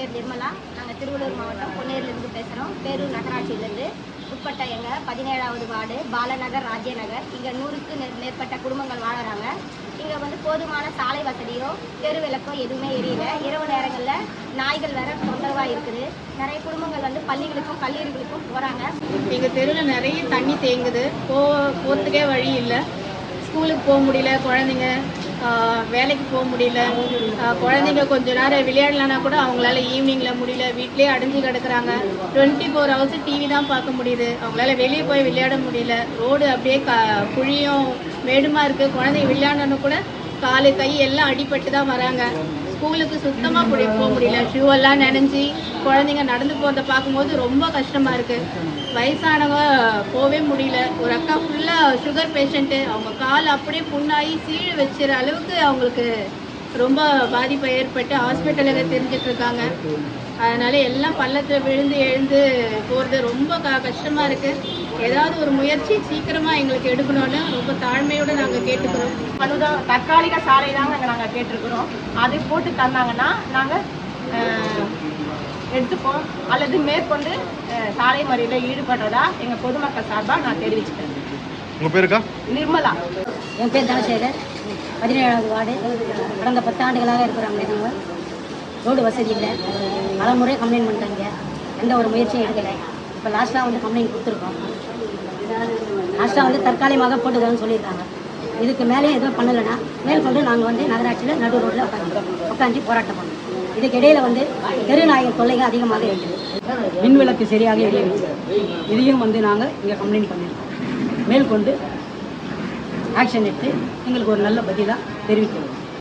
பேர் நிர்மலா. நாங்கள் திருவள்ளூர் மாவட்டம் பொன்னேரிலிருந்து பேசுகிறோம். பேரூர் நகராட்சியிலேருந்து உட்பட்ட எங்கள் 17வது வார்டு பாலநகர் ராஜ்யநகர். இங்கே 100க்கு மேற்பட்ட குடும்பங்கள் வாழறாங்க. இங்கே வந்து போதுமான சாலை வசதியோ தெரு விளக்கோ எதுவுமே எரியல. இரவு நேரங்களில் நாய்கள் வேற தொந்தரவாக இருக்குது. நிறைய குடும்பங்கள் வந்து பள்ளிகளுக்கும் கல்லூரிகளுக்கும் போகிறாங்க. எங்கள் தெருவில் நிறைய தண்ணி தேங்குது. போகிறதுக்கே வழி இல்லை. ஸ்கூலுக்கு போக முடியல, குழந்தைங்க வேலைக்கு போக முடியல. குழந்தைங்க கொஞ்ச நேரம் விளையாடலன்னா கூட அவங்களால ஈவினிங்கில் முடியல. வீட்லேயே அடைஞ்சு கிடக்குறாங்க. 24 hours டிவி தான் பார்க்க முடியுது. அவங்களால வெளியே போய் விளையாட முடியல. ரோடு அப்படியே குழியும் மேடுமா இருக்குது. குழந்தைங்க விளையாடணுன்னு கூட காலு கை எல்லாம் அடிபட்டு தான் வராங்க. ஸ்கூலுக்கு சுத்தமாக போக முடியல. ஷூவெல்லாம் நனைஞ்சி குழந்தைங்க நடந்து போகிறத பார்க்கும்போது ரொம்ப கஷ்டமாக இருக்குது. வயசானவங்க போகவே முடியல. ஒரு அக்கா ஃபுல்லாக சுகர் பேஷண்ட்டு. அவங்க கால் அப்படியே புண்ணாகி சீழ் வச்சுற அளவுக்கு அவங்களுக்கு ரொம்ப பாதிப்பை ஏற்பட்டு ஹாஸ்பிட்டலுக்கு தெரிஞ்சிட்ருக்காங்க. அதனால் எல்லாம் பள்ளத்தில் விழுந்து எழுந்து போகிறது ரொம்ப கஷ்டமாக இருக்குது. ஏதாவது ஒரு முயற்சி சீக்கிரமாக எங்களுக்கு எடுக்கணும்னு ரொம்ப தாழ்மையோடு நாங்கள் கேட்டுக்கிறோம். அதுதான் தற்காலிக சாலை தாங்க நாங்கள் கேட்டிருக்கிறோம். அது போட்டு தந்தாங்கன்னா நாங்கள் எடுத்துப்போம், அல்லது மேற்கொண்டு சாலை மறியலில் ஈடுபடுறதா எங்கள் பொதுமக்கள் சார்பாக நான் தெரிவிச்சுக்கிறேன். உங்கள் பேருக்கா? நிர்மலா. என் பேர் தனசேகர். 17வது வார்டு. கடந்த 10 ஆண்டுகளாக இருக்கிறாங்க. நாங்கள் ரோடு வசதி இல்லை. பல முறை கம்ப்ளைண்ட் பண்ணுறாங்க. எந்த ஒரு முயற்சியும் எடுக்கலை. இப்போ லாஸ்ட்டாக வந்து கம்ப்ளைண்ட் கொடுத்துருக்கோம். லாஸ்ட்டாக வந்து தற்காலிகமாக போட்டுக்கிறேன்னு சொல்லியிருக்காங்க. இதுக்கு மேலே எதுவும் பண்ணலைன்னா மேற்கொண்டு நாங்கள் வந்து நகராட்சியில் நடு ரோட்டில் உட்காந்து போராட்டம் பண்ணோம். இதுக்கு இடையில வந்து தெருநாயகர் தொல்லைகள் அதிகமாக இருக்குது. மின்விளக்கு சரியாக எரியவில்லை. இதையும் வந்து நாங்கள் இங்கே கம்ப்ளைண்ட் பண்ணியிருக்கோம். மேற்கொண்டு ஆக்ஷன் எடுத்து எங்களுக்கு ஒரு நல்ல பதிலாக தெரிவிக்கிறோம்.